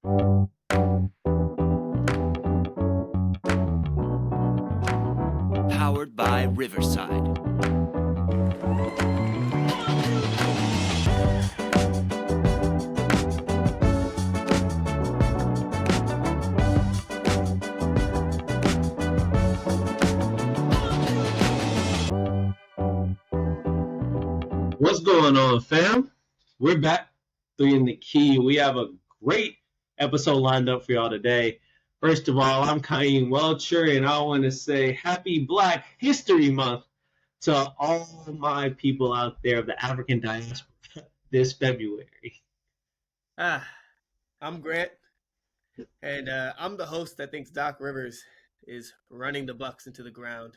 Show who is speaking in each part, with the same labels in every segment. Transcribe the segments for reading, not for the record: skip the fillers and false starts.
Speaker 1: Powered by Riverside.
Speaker 2: What's going on, fam? We're back, Three in the Key. We have a great episode lined up for y'all today. First of all, I'm Kaim Welcher, and I want to say Happy Black History Month to all my people out there of the African diaspora this February.
Speaker 3: I'm Grant, and I'm the host that thinks Doc Rivers is running the Bucks into the ground.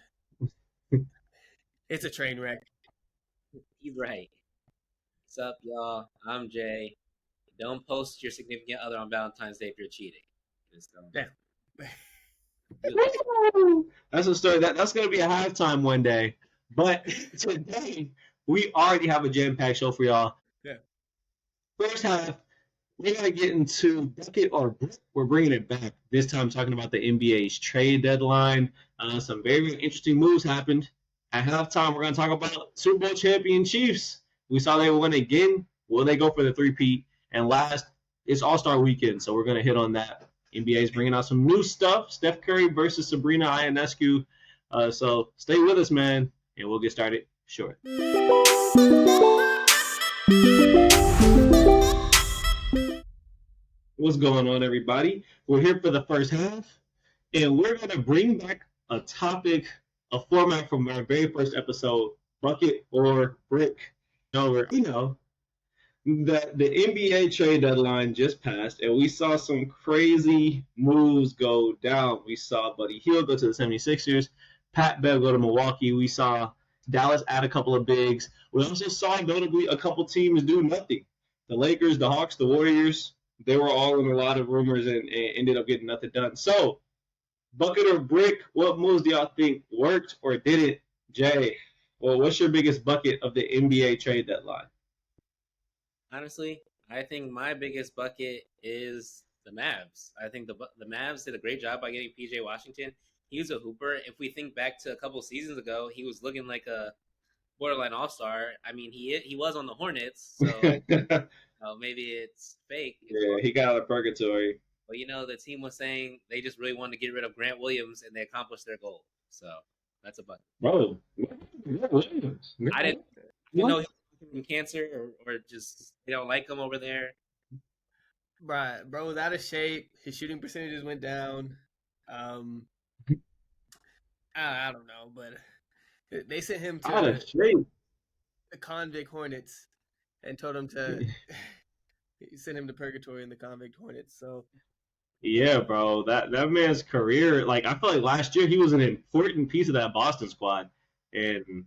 Speaker 3: It's a train wreck.
Speaker 4: He's right. What's up, y'all? I'm Jay. Don't post your significant other on Valentine's Day if you're cheating.
Speaker 3: Yeah.
Speaker 2: That's a story. That's going to be a halftime one day. But today, we already have a jam-packed show for y'all.
Speaker 3: Yeah.
Speaker 2: First half, we're going to get into bucket or brick. We're bringing it back. This time talking about the NBA's trade deadline. Some very interesting moves happened. At halftime, we're going to talk about Super Bowl champion Chiefs. We saw they win again. Will they go for the three-peat? And last, it's All-Star Weekend, so we're going to hit on that. NBA is bringing out some new stuff. Steph Curry versus Sabrina Ionescu. So stay with us, man, and we'll get started short. What's going on, everybody? We're here for the first half, and we're going to bring back a topic, a format from our very first episode, bucket or brick. The NBA trade deadline just passed, and we saw some crazy moves go down. We saw Buddy Hield go to the 76ers, Pat Bev go to Milwaukee. We saw Dallas add a couple of bigs. We also saw, notably, a couple teams do nothing. The Lakers, the Hawks, the Warriors, they were all in a lot of rumors and ended up getting nothing done. So, bucket or brick, what moves do y'all think worked or didn't? Jay, well, what's your biggest bucket of the NBA trade deadline?
Speaker 4: Honestly, I think my biggest bucket is the Mavs. I think the Mavs did a great job by getting PJ Washington. He was a hooper. If we think back to a couple seasons ago, he was looking like a borderline all-star. I mean, he was on the Hornets, so maybe it's fake.
Speaker 2: Yeah, he got out of purgatory.
Speaker 4: But, the team was saying they just really wanted to get rid of Grant Williams, and they accomplished their goal. So that's a bucket.
Speaker 2: Bro, Williams.
Speaker 4: I didn't know he was from cancer or just they don't like him over there.
Speaker 3: Right, bro was out of shape. His shooting percentages went down. I don't know, but they sent him to the convict Hornets and told him to send him to purgatory in the convict Hornets. So
Speaker 2: yeah, bro, that man's career, like, I feel like last year he was an important piece of that Boston squad, and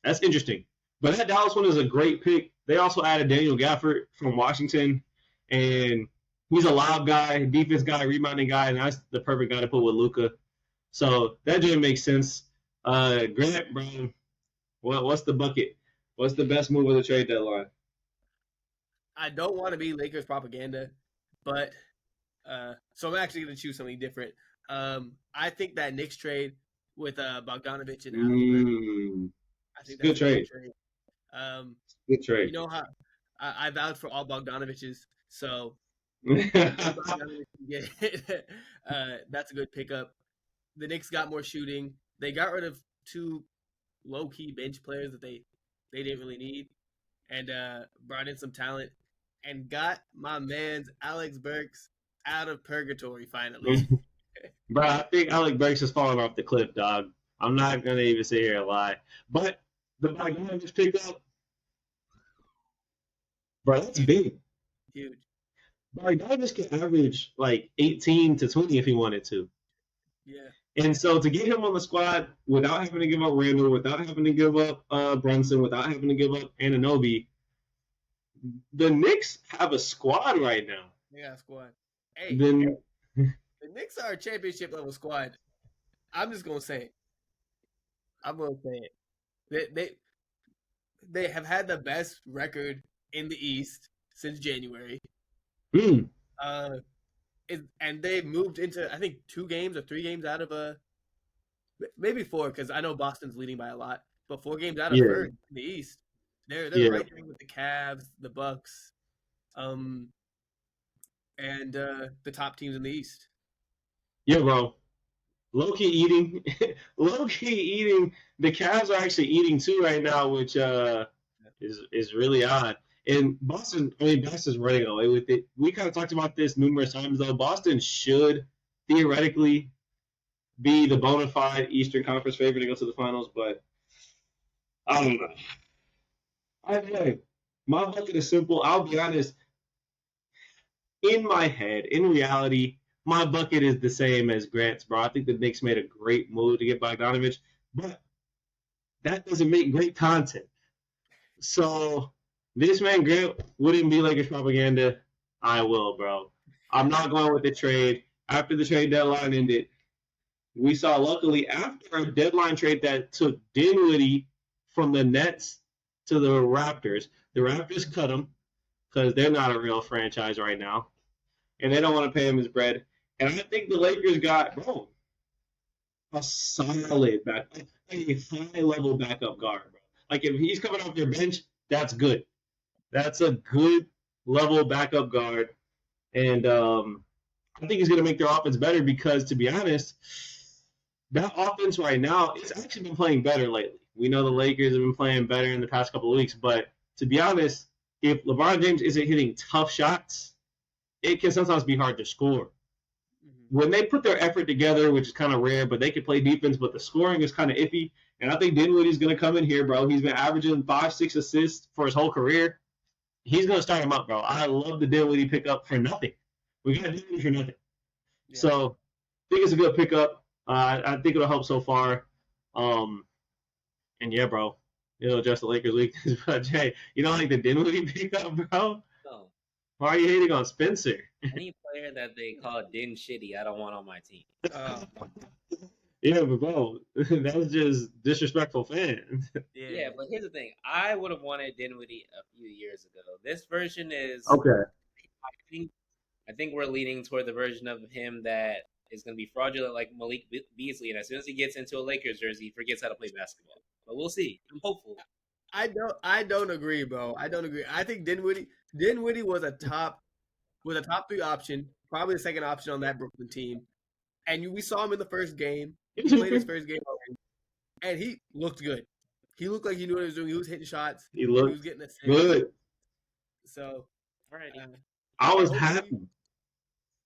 Speaker 2: that's interesting. But that Dallas one is a great pick. They also added Daniel Gafford from Washington, and he's a lob guy, defense guy, rebounding guy, and that's the perfect guy to put with Luka. So that just makes sense. Grant, bro, what's the bucket? What's the best move of the trade deadline?
Speaker 3: I don't want to be Lakers propaganda, but so I'm actually going to choose something different. I think that Knicks trade with Bogdanovic and Allen. I think that's
Speaker 2: good trade. Good trade.
Speaker 3: You know how I vouched for all Bogdanovic's, so that's a good pickup. The Knicks got more shooting. They got rid of two low-key bench players that they didn't really need, and brought in some talent, and got my man's Alex Burks out of purgatory finally.
Speaker 2: Bro, I think Alex Burks is falling off the cliff, dog. I'm not going to even sit here and lie. But the Bogdanovic pickup, bro, that's big.
Speaker 3: Huge.
Speaker 2: Bogdanovic can average like 18 to 20 if he wanted to.
Speaker 3: Yeah.
Speaker 2: And so to get him on the squad without having to give up Randall, without having to give up Brunson, without having to give up Anunoby, the Knicks have a squad right now.
Speaker 3: They got a squad. Hey,
Speaker 2: the
Speaker 3: Knicks are a championship level squad. I'm just gonna say it. I'm gonna say it. They have had the best record in the East since January. and they moved into I think 2 games or 3 games out of maybe 4 because I know Boston's leading by a lot, but 4 games out of
Speaker 2: Yeah,
Speaker 3: first in the East. They're
Speaker 2: yeah,
Speaker 3: right there with the Cavs, the Bucks, um, and the top teams in the East.
Speaker 2: yeah, bro. Low key eating, low key eating. The Cavs are actually eating too right now, which is really odd. And Boston, I mean, Boston's running away with it. We kind of talked about this numerous times, though. Boston should theoretically be the bona fide Eastern Conference favorite to go to the finals, but I don't know. I don't know. My bucket is simple. I'll be honest. In my head, in reality, my bucket is the same as Grant's, bro. I think the Knicks made a great move to get Bogdanovic, but that doesn't make great content. So this man Grant wouldn't be Lakers propaganda. I will, bro. I'm not going with the trade. After the trade deadline ended, we saw luckily after a deadline trade that took Dinwiddie from the Nets to the Raptors. The Raptors cut him because they're not a real franchise right now, and they don't want to pay him his bread. And I think the Lakers got, bro, a solid back, a high level backup guard, bro. Like if he's coming off their bench, that's good. That's a good level backup guard, and I think he's going to make their offense better because, to be honest, that offense right now it's actually been playing better lately. We know the Lakers have been playing better in the past couple of weeks, but to be honest, if LeBron James isn't hitting tough shots, it can sometimes be hard to score. When they put their effort together, which is kind of rare, but they can play defense, but the scoring is kind of iffy. And I think Dinwiddie's going to come in here, bro. He's been averaging 5-6 assists for his whole career. He's going to start him up, bro. I love the Dinwiddie pickup for nothing. We got Dinwiddie for nothing. Yeah. So I think it's a good pickup. I think it'll help so far. And yeah, bro, it'll address the Lakers' weakness. But Jay, you don't like the Dinwiddie pickup, bro?
Speaker 4: No.
Speaker 2: Why are you hating on Spencer?
Speaker 4: Any player that they call Din Shitty, I don't want on my team.
Speaker 2: Yeah, but bro, that's just disrespectful fans.
Speaker 4: Yeah, but here's the thing. I would have wanted Dinwiddie a few years ago. This version is
Speaker 2: Okay.
Speaker 4: I think we're leaning toward the version of him that is going to be fraudulent like Malik Beasley, and as soon as he gets into a Lakers jersey, he forgets how to play basketball. But we'll see. I'm hopeful.
Speaker 3: I don't agree, bro. I don't agree. I think Dinwiddie was a top 3 option, probably the second option on that Brooklyn team. And we saw him in the first game. He played his first game already, and he looked good. He looked like he knew what he was doing. He was hitting shots.
Speaker 2: He
Speaker 3: was getting assists.
Speaker 2: Good.
Speaker 3: So,
Speaker 4: all right.
Speaker 2: I was happy.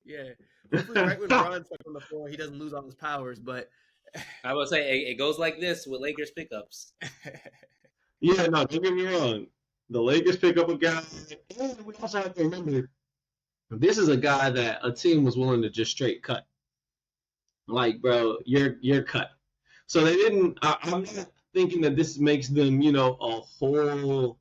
Speaker 3: Yeah. Hopefully, right when Bron's on the floor, he doesn't lose all his powers. But
Speaker 4: I will say it goes like this with Lakers pickups.
Speaker 2: Yeah, no, don't get me wrong. The Lakers pick up a guy, and we also have to remember this is a guy that a team was willing to just straight cut. Like, bro, you're cut. So they didn't. I'm not thinking that this makes them, a whole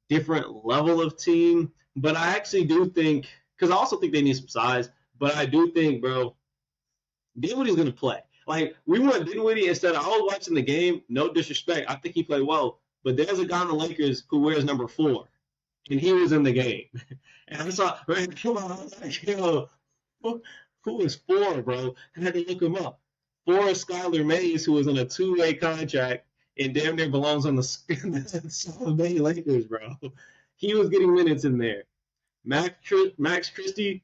Speaker 2: different level of team. But I actually do think, because I also think they need some size. But I do think, bro, Dinwiddie's gonna play. Like, we want Dinwiddie instead of I was watching the game. No disrespect, I think he played well. But there's a guy on the Lakers who wears number 4, and he was in the game. And I saw, man, come on, I was like, who is 4, bro? I had to look him up. 4 is Skylar Mays, who was on a 2-way contract and damn near belongs on the South Bay Lakers, bro. He was getting minutes in there. Max Christie,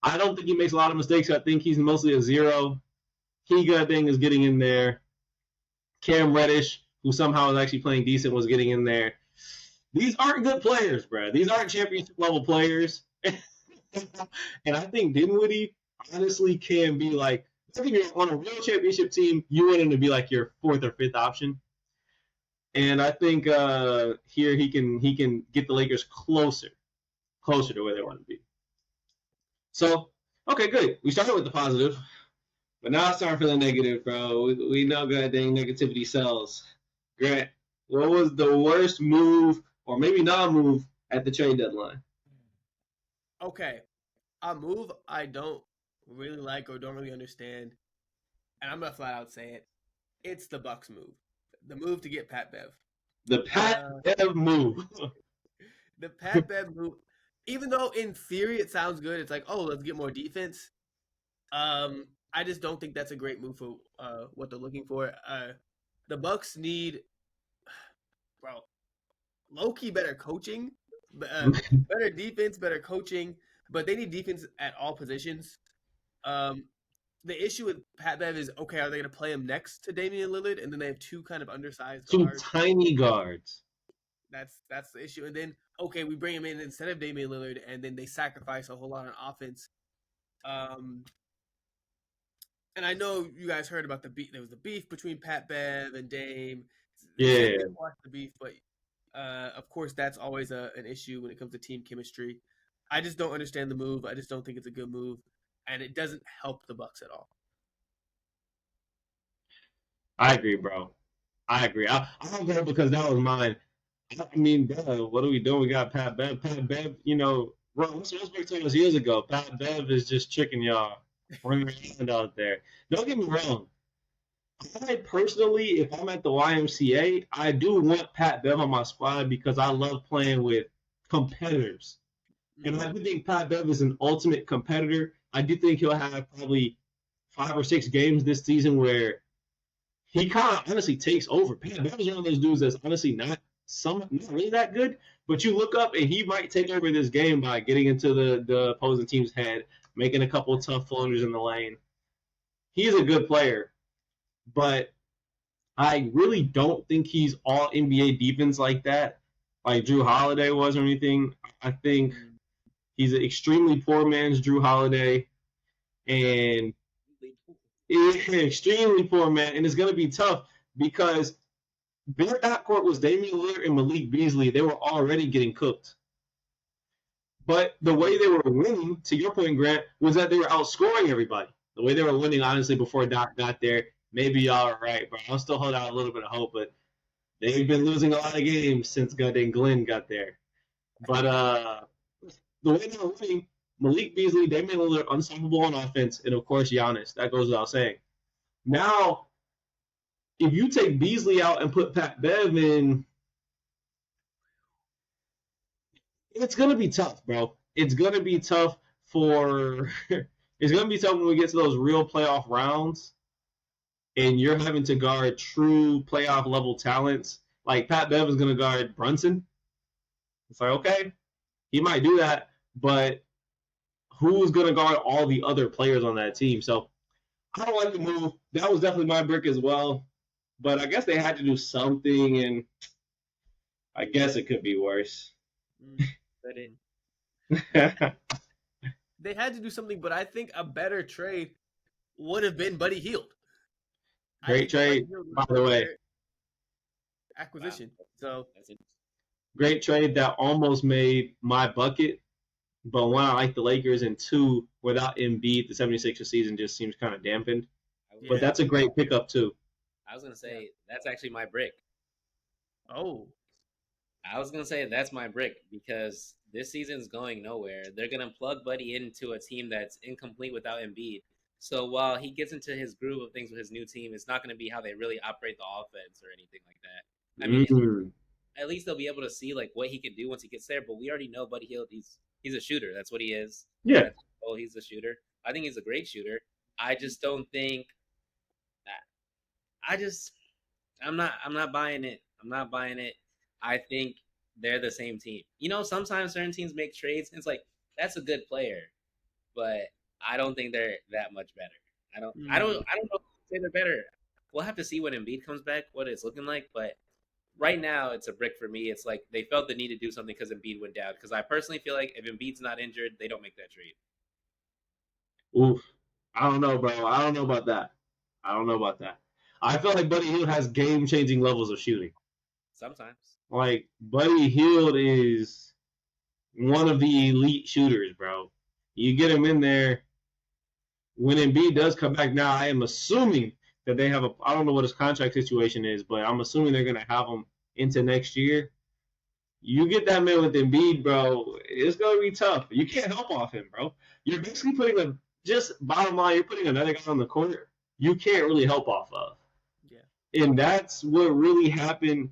Speaker 2: I don't think he makes a lot of mistakes. I think he's mostly a 0. Higa, I think, is getting in there. Cam Reddish, who somehow is actually playing decent, was getting in there. These aren't good players, bro. These aren't championship-level players. And I think Dinwiddie honestly can be like, I think you're on a real championship team, you want him to be like your 4th or 5th option. And I think here he can get the Lakers closer to where they want to be. So, okay, good. We started with the positive, but now it's time for the negative, bro. We know God dang negativity sells. Grant, what was the worst move, or maybe non-move, at the trade deadline?
Speaker 3: Okay, a move I don't really like or don't really understand, and I'm gonna flat out say it. It's the Bucks move, the move to get Pat Bev.
Speaker 2: The Pat Bev move.
Speaker 3: The Pat Bev move. Even though in theory it sounds good, it's like, oh, let's get more defense. I just don't think that's a great move for what they're looking for. The Bucks need, bro, low-key better coaching, better defense, better coaching, but they need defense at all positions. The issue with Pat Bev is, okay, are they going to play him next to Damian Lillard, and then they have two kind of undersized
Speaker 2: Two
Speaker 3: guards?
Speaker 2: tiny guards.
Speaker 3: That's the issue. And then, okay, we bring him in instead of Damian Lillard, and then they sacrifice a whole lot on offense. And I know you guys heard about the beef. There was the beef between Pat Bev and Dame.
Speaker 2: Yeah.
Speaker 3: Watch the beef, but of course that's always an issue when it comes to team chemistry. I just don't understand the move. I just don't think it's a good move, and it doesn't help the Bucks at all.
Speaker 2: I agree, bro. I agree. I don't go because that was mine. I mean, bro, what are we doing? We got Pat Bev. Pat Bev, bro, Westbrook told us years ago, Pat Bev is just tricking y'all, running around out there. Don't get me wrong. I personally, if I'm at the YMCA, I do want Pat Bev on my squad because I love playing with competitors. And I do think Pat Bev is an ultimate competitor. I do think he'll have probably 5 or 6 games this season where he kind of honestly takes over. Pat Bev is one of those dudes that's honestly not really that good, but you look up and he might take over this game by getting into the opposing team's head, making a couple of tough floaters in the lane. He's a good player, but I really don't think he's all NBA defense like that, like Drew Holiday was or anything. I think he's an extremely poor man's Drew Holiday, and extremely poor man, and it's going to be tough because their backcourt was Damian Lillard and Malik Beasley. They were already getting cooked. But the way they were winning, to your point, Grant, was that they were outscoring everybody. The way they were winning, honestly, before Doc got there, maybe y'all are right, but I'll still hold out a little bit of hope. But they've been losing a lot of games since goddamn Glenn got there. But the way they were winning, Malik Beasley, Damian Lillard, unstoppable on offense, and of course Giannis. That goes without saying. Now, if you take Beasley out and put Pat Bev in, it's gonna be tough, bro. It's gonna be tough it's gonna be tough when we get to those real playoff rounds, and you're having to guard true playoff level talents. Like Pat Bev is gonna guard Brunson. It's like, okay, he might do that, but who's going to guard all the other players on that team? So I don't like the move. That was definitely my brick as well. But I guess they had to do something, and I guess it could be worse.
Speaker 3: They had to do something, but I think a better trade would have been Buddy Hield.
Speaker 2: Great trade, by the way.
Speaker 3: Acquisition. Wow. So
Speaker 2: great trade that almost made my bucket. But one, I like the Lakers, and two, without Embiid, the 76ers season just seems kind of dampened. Yeah. But that's a great pickup, too.
Speaker 4: I was going to say, that's actually my brick.
Speaker 3: Oh.
Speaker 4: I was going to say that's my brick because this season's going nowhere. They're going to plug Buddy into a team that's incomplete without Embiid. So while he gets into his groove of things with his new team, it's not going to be how they really operate the offense or anything like that. I mean, at least they'll be able to see like what he can do once he gets there. But we already know Buddy Hield, he's a shooter. That's what he is.
Speaker 2: Yeah.
Speaker 4: Oh, he's a shooter. I think he's a great shooter. I just don't think that. I'm not buying it. I'm not buying it. I think they're the same team. You know, sometimes certain teams make trades, and it's like that's a good player, but I don't think they're that much better. I don't know if they say they're better. We'll have to see when Embiid comes back, what it's looking like. But right now, it's a brick for me. It's like they felt the need to do something because Embiid went down. Because I personally feel like if Embiid's not injured, they don't make that trade.
Speaker 2: Oof. I don't know, bro. I don't know about that. I feel like Buddy Hield has game-changing levels of shooting.
Speaker 4: Sometimes.
Speaker 2: Like, Buddy Hield is one of the elite shooters, bro. You get him in there. When Embiid does come back now, I am assuming that they have I don't know what his contract situation is, but I'm assuming they're going to have him into next year. You get that man with Embiid, bro, it's going to be tough. You can't help off him, bro. You're basically bottom line, you're putting another guy on the court you can't really help off of. Yeah. And that's what really happened.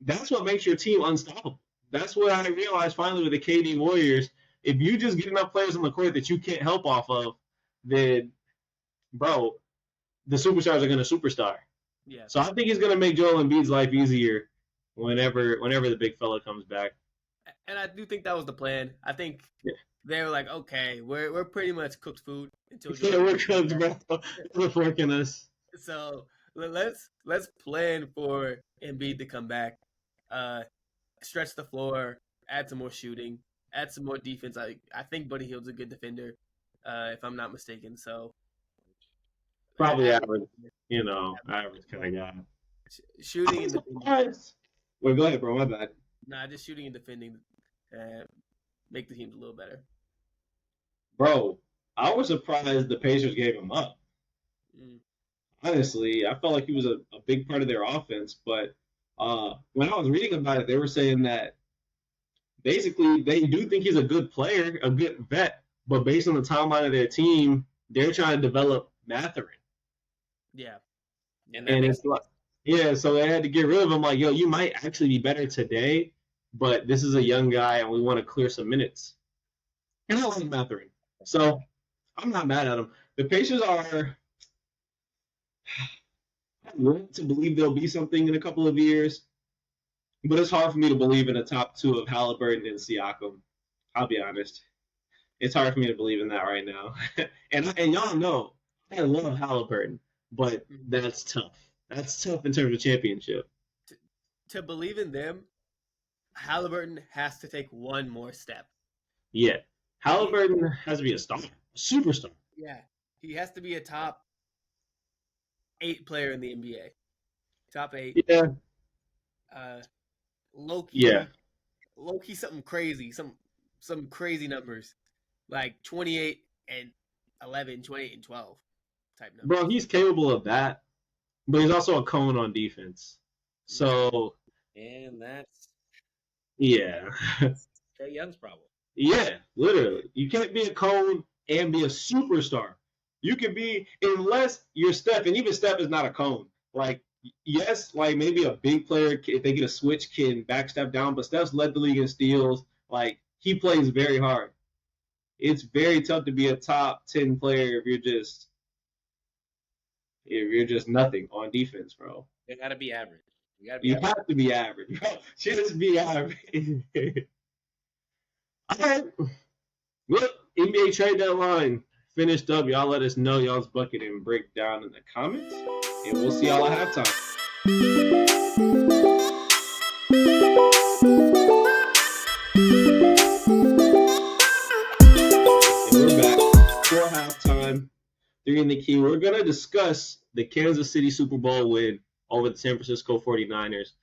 Speaker 2: That's what makes your team unstoppable. That's what I realized finally with the KD Warriors. If you just get enough players on the court that you can't help off of, then bro, the superstars are going to superstar.
Speaker 3: Yeah.
Speaker 2: So I think he's going to make Joel Embiid's life easier whenever the big fella comes back.
Speaker 3: And I do think that was the plan. I think
Speaker 2: Yeah.
Speaker 3: they were like, okay, we're pretty much cooked food until
Speaker 2: Yeah, we're cooked, bro. We're forking us.
Speaker 3: So let's plan for Embiid to come back, stretch the floor, add some more shooting, add some more defense. I think Buddy Hield's a good defender, if I'm not mistaken. So
Speaker 2: Probably average, average kind of guy.
Speaker 3: Shooting and defending.
Speaker 2: Wait, go ahead, bro. My bad.
Speaker 3: Nah, just shooting and defending make the teams a little better.
Speaker 2: Bro, I was surprised the Pacers gave him up. Honestly, I felt like he was a big part of their offense, but when I was reading about it, they were saying that basically they do think he's a good player, a good vet, but based on the timeline of their team, they're trying to develop Mathurin.
Speaker 3: Yeah.
Speaker 2: And it's like, so they had to get rid of him. Like, yo, you might actually be better today, but this is a young guy, and we want to clear some minutes. And I like Mathurin, so I'm not mad at him. The Pacers are. I want to believe there'll be something in a couple of years, but it's hard for me to believe in a top two of Halliburton and Siakam. I'll be honest. It's hard for me to believe in that right now. and y'all know I love Halliburton, but that's tough. That's tough in terms of championship.
Speaker 3: To believe in them, Halliburton has to take one more step.
Speaker 2: Yeah. Halliburton has to be a star, a superstar.
Speaker 3: Yeah. He has to be a top 8 player in the NBA. Top 8.
Speaker 2: Yeah.
Speaker 3: Low-key.
Speaker 2: Yeah.
Speaker 3: Low-key something crazy. Some crazy numbers. Like 28 and 11, 28 and 12 type numbers.
Speaker 2: Bro, he's capable of that, but he's also a cone on defense. So.
Speaker 4: And that's.
Speaker 2: Yeah.
Speaker 4: Trae Young's problem.
Speaker 2: Yeah, literally. You can't be a cone and be a superstar. You can be, unless you're Steph, and even Steph is not a cone. Like, yes, like maybe a big player, if they get a switch, can backstep down, but Steph's led the league in steals. Like, he plays very hard. It's very tough to be a top 10 player if you're just nothing on defense, bro.
Speaker 4: You gotta be average.
Speaker 2: You have to be average, bro. Just be average. All right. Look, NBA trade deadline finished up. Y'all let us know y'all's bucket and breakdown in the comments. And we'll see y'all at halftime. And we're back for halftime. 3 in the key. We're going to discuss the Kansas City Super Bowl win over the San Francisco 49ers.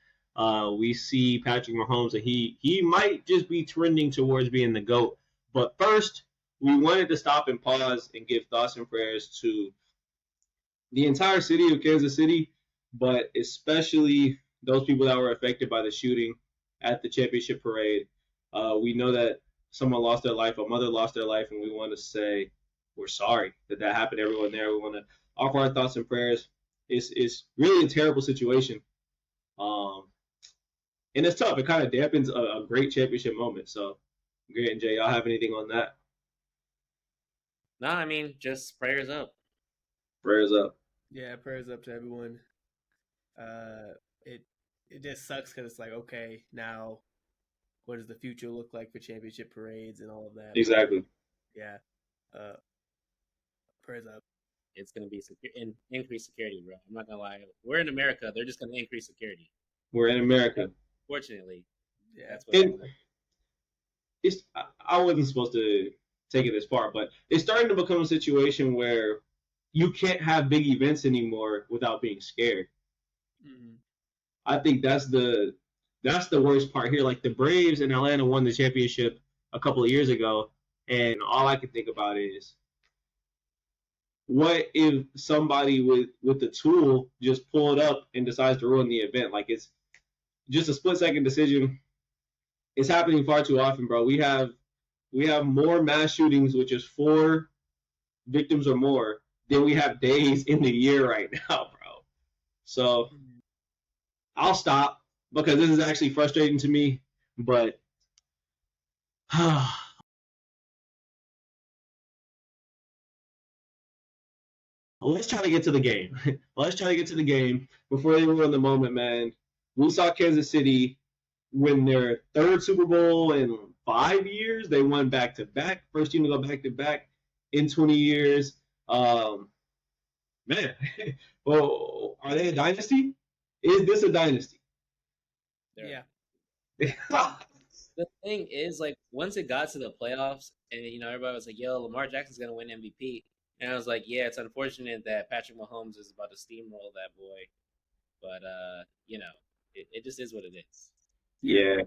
Speaker 2: We see Patrick Mahomes, and he might just be trending towards being the GOAT. But first, we wanted to stop and pause and give thoughts and prayers to the entire city of Kansas City, but especially those people that were affected by the shooting at the championship parade. We know that someone lost their life, a mother lost their life, and we want to say we're sorry that happened to everyone there. We want to offer our thoughts and prayers. It's really a terrible situation. And it's tough. It kind of dampens a great championship moment. So, Grant and Jay, y'all have anything on that?
Speaker 4: No, I mean, just prayers up.
Speaker 2: Prayers up.
Speaker 3: Yeah, prayers up to everyone. It just sucks because it's like, okay, now what does the future look like for championship parades and all of that?
Speaker 2: Exactly.
Speaker 3: Yeah. Prayers up.
Speaker 4: It's going to be increased security, bro. I'm not going to lie. We're in America. They're just going to increase security.
Speaker 2: We're in America.
Speaker 4: Fortunately.
Speaker 3: Yeah.
Speaker 4: That's what
Speaker 2: I wasn't supposed to take it this far, but it's starting to become a situation where you can't have big events anymore without being scared.
Speaker 3: Mm-hmm.
Speaker 2: I think that's the worst part here. Like the Braves in Atlanta won the championship a couple of years ago, and all I can think about is, what if somebody with the tool just pulled up and decides to ruin the event? Like, it's just a split-second decision. It's happening far too often, bro. We have more mass shootings, which is 4 victims or more, than we have days in the year right now, bro. So I'll stop because this is actually frustrating to me, but let's try to get to the game. Let's try to get to the game before they ruin the moment, man. We saw Kansas City win their third Super Bowl in 5 years. They won back-to-back. First team to go back-to-back in 20 years. Man, well, are they a dynasty? Is this a dynasty?
Speaker 3: Yeah.
Speaker 4: The thing is, like, once it got to the playoffs, and everybody was like, "Yo, Lamar Jackson's gonna win MVP," and I was like, "Yeah, it's unfortunate that Patrick Mahomes is about to steamroll that boy," but it just is what it is.
Speaker 2: Yeah.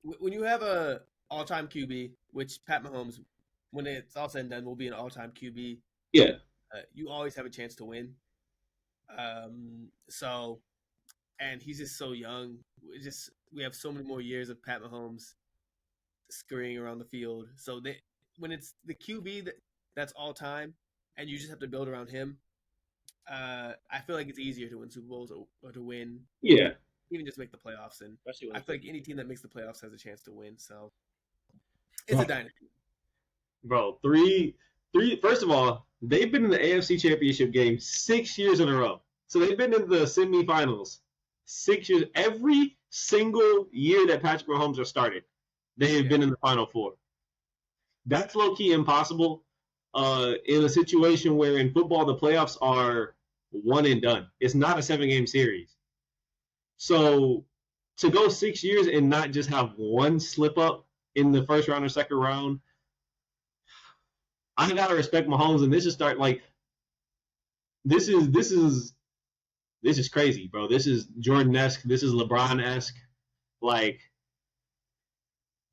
Speaker 3: When you have a all-time QB, which Pat Mahomes, when it's all said and done, will be an all-time QB.
Speaker 2: Yeah.
Speaker 3: You always have a chance to win. And he's just so young. We have so many more years of Pat Mahomes scurrying around the field. So when it's the QB that's all time, and you just have to build around him, I feel like it's easier to win Super Bowls or to win.
Speaker 2: Yeah.
Speaker 3: Even just make the playoffs, and
Speaker 4: Especially when
Speaker 3: I feel like any team that makes the playoffs has a chance to win. So it's a dynasty,
Speaker 2: bro. Three. First of all, they've been in the AFC Championship game 6 years in a row. So they've been in the semifinals 6 years. Every single year that Patrick Mahomes has started, they have been in the Final Four. That's low key impossible. In a situation where in football the playoffs are one and done. It's not a 7-game series. So to go 6 years and not just have one slip up in the first round or second round, I gotta respect Mahomes, and this is crazy, bro. This is Jordan-esque. This is LeBron-esque. Like,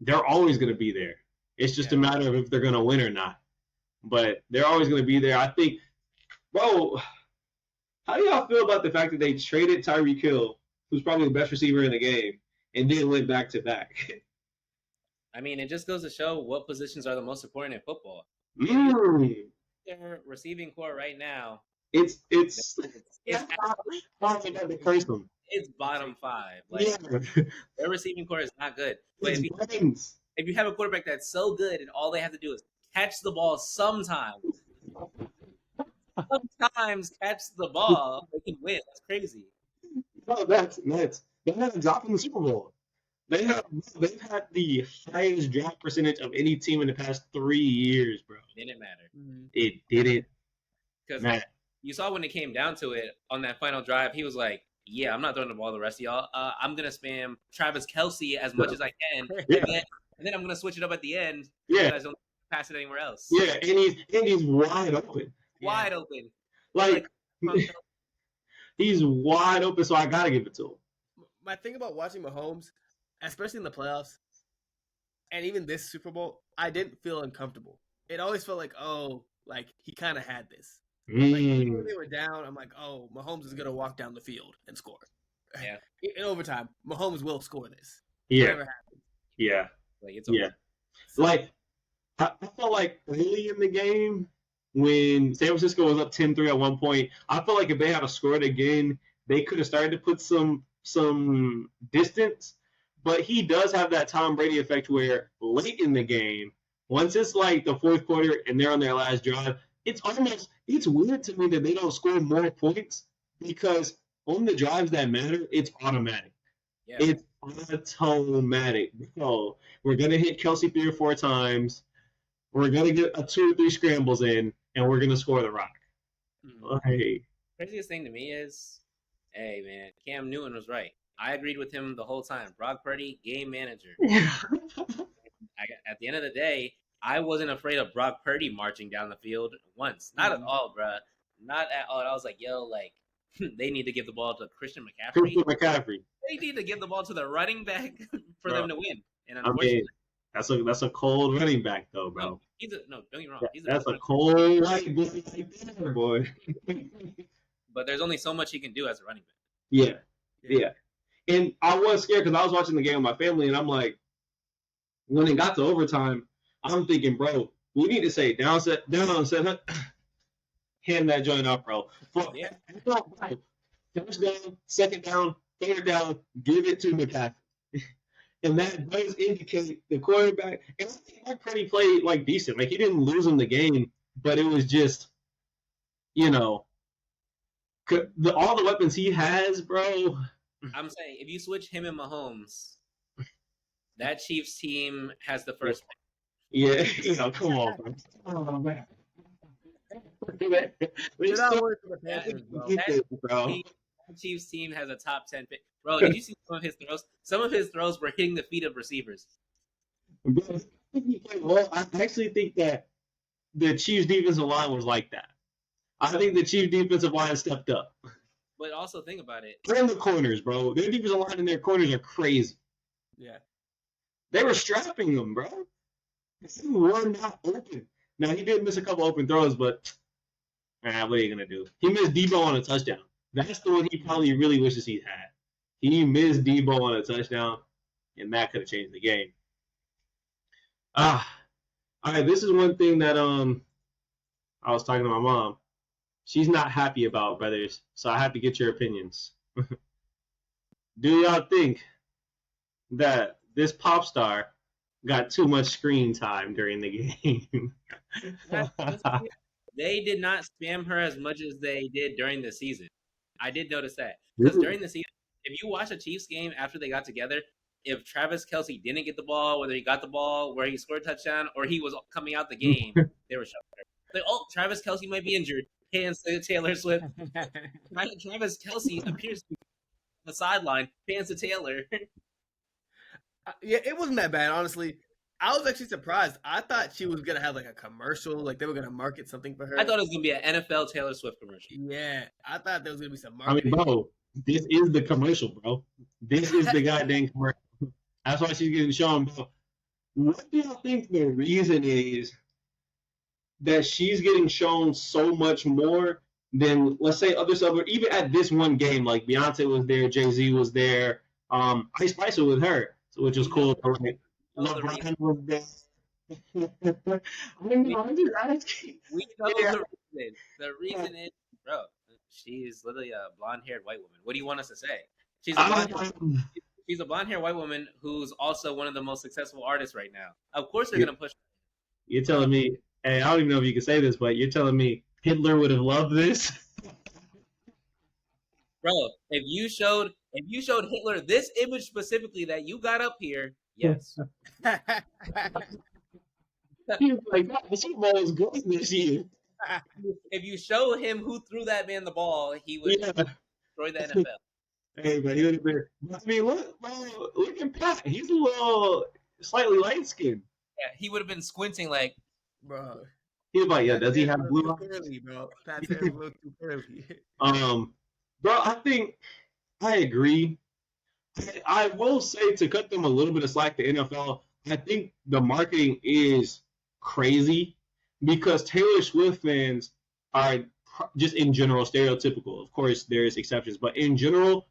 Speaker 2: they're always gonna be there. It's just a matter of if they're gonna win or not. But they're always gonna be there. I think, bro. How do y'all feel about the fact that they traded Tyreek Hill, who's probably the best receiver in the game, and then went back to back?
Speaker 4: I mean, it just goes to show what positions are the most important in football. Their receiving core right now,
Speaker 2: it's
Speaker 4: bottom 5. Like, their receiving core is not good. But if you have a quarterback that's so good and all they have to do is catch the ball sometimes catch the ball, they can win. That's crazy.
Speaker 2: No, that's nuts. They haven't dropped in the Super Bowl. They've had the highest drop percentage of any team in the past 3 years, bro.
Speaker 4: It didn't matter.
Speaker 2: It didn't
Speaker 4: matter. You saw when it came down to it on that final drive, he was like, "Yeah, I'm not throwing the ball to the rest of y'all. I'm gonna spam Travis Kelce as much as I can, and then I'm gonna switch it up at the end.
Speaker 2: Yeah,
Speaker 4: you guys don't pass it anywhere else.
Speaker 2: Yeah, and he's wide open.
Speaker 4: Wide open.
Speaker 2: Like he's wide open, so I gotta give it to him.
Speaker 3: My thing about watching Mahomes, especially in the playoffs, and even this Super Bowl, I didn't feel uncomfortable. It always felt like, he kind of had this. Like, when they were down, I'm like, Mahomes is going to walk down the field and score.
Speaker 4: Yeah.
Speaker 3: In overtime, Mahomes will score this.
Speaker 2: Yeah.
Speaker 3: Whatever happens.
Speaker 2: Yeah.
Speaker 4: Like, it's okay.
Speaker 2: Yeah. Like, I felt like early in the game, when San Francisco was up 10-3 at one point, I felt like if they had scored again, they could have started to put some distance. But he does have that Tom Brady effect where late in the game, once it's like the fourth quarter and they're on their last drive, it's weird to me that they don't score more points, because on the drives that matter, it's automatic. Yeah. It's automatic. So we're going to hit Kelce 3 or 4 times. We're going to get a 2 or 3 scrambles in, and we're going to score the rock. Hey.
Speaker 4: Craziest thing to me is, hey, man, Cam Newton was right. I agreed with him the whole time. Brock Purdy, game manager. At the end of the day, I wasn't afraid of Brock Purdy marching down the field once. Not at all, bruh. Not at all. I was like, they need to give the ball to Christian McCaffrey. They need to give the ball to the running back for them to win. And unfortunately,
Speaker 2: that's a cold running back, though, bro.
Speaker 4: Don't get me wrong.
Speaker 2: That's a cold white boy.
Speaker 4: But there's only so much he can do as a running back.
Speaker 2: Yeah. And I was scared because I was watching the game with my family, and I'm like, when it got to overtime, I'm thinking, bro, we need to say down, set, hand that joint off, bro. First down, second down, third down, give it to McCaffrey. And that does indicate the quarterback. And I think Mark Purdy played decent. He didn't lose him the game, but it was just you know, all the weapons he has, bro.
Speaker 4: I'm saying if you switch him and Mahomes, that Chiefs team has the first pick.
Speaker 2: Yeah, come on, bro. Oh, man.
Speaker 3: They're not worth the Panthers, bro.
Speaker 4: That Chiefs team has a top 10 pick. Bro, did you see some of his throws? Some of his throws were hitting the feet of receivers.
Speaker 2: Well, I actually think that the Chiefs' defensive line was like that. I think the Chiefs' defensive line stepped up.
Speaker 4: But also think about it.
Speaker 2: And the corners, bro. Their defensive line and their corners are crazy.
Speaker 3: Yeah.
Speaker 2: They were strapping them, bro. They were not open. Now, he did miss a couple open throws, but what are you going to do? He missed Debo on a touchdown. That's the one he probably really wishes he had. He missed Debo on a touchdown, and that could have changed the game. All right, this is one thing that I was talking to my mom. She's not happy about, brothers, so I have to get your opinions. Do y'all think that this pop star got too much screen time during the game?
Speaker 4: They did not spam her as much as they did during the season. I did notice that. Because during the season, if you watch a Chiefs game after they got together, if Travis Kelce didn't get the ball, whether he got the ball where he scored a touchdown or he was coming out the game, they were showing her. Like, oh, Travis Kelce might be injured. Hands to Taylor Swift. Travis Kelce appears to be on the sideline. Hands to Taylor.
Speaker 3: Yeah, it wasn't that bad, honestly. I was actually surprised. I thought she was gonna have like a commercial, like they were gonna market something for her.
Speaker 4: I thought it was gonna be an NFL Taylor Swift commercial.
Speaker 3: Yeah, I thought there was gonna be some
Speaker 2: I mean,
Speaker 3: marketing.
Speaker 2: bro, this is the commercial, bro. This is the goddamn commercial. That's why she's getting shown, bro. What do y'all think the reason is that she's getting shown so much more than, let's say, other stuff? Or even at this one game, like Beyonce was there, Jay-Z was there, Ice Spice was with her, which was cool. LeBron was there.
Speaker 4: We know the reason. The reason is, bro, she's literally a blonde-haired white woman. What do you want us to say? She's a blonde-haired white woman who's also one of the most successful artists right now. Of course, they're gonna push her.
Speaker 2: You're telling me, hey, I don't even know if you can say this, but you're telling me Hitler would have loved this?
Speaker 4: Bro, if you showed Hitler this image specifically that you got up here, yes.
Speaker 2: He was like, the Super Bowl is good this year.
Speaker 4: If you show him who threw that man the ball, he would destroy the NFL.
Speaker 2: Hey, but he would have been. I mean, look at Pat. He's a little slightly light skinned.
Speaker 4: Yeah, he would have been squinting like,
Speaker 3: Bro.
Speaker 2: He was like, yeah, does he have blue eyes?
Speaker 3: Curly, bro. Pat's hair is a little too curly.
Speaker 2: Bro, I think I agree. I will say, to cut them a little bit of slack, the NFL, I think the marketing is crazy because Taylor Swift fans are just in general stereotypical. Of course, there's exceptions, but in general,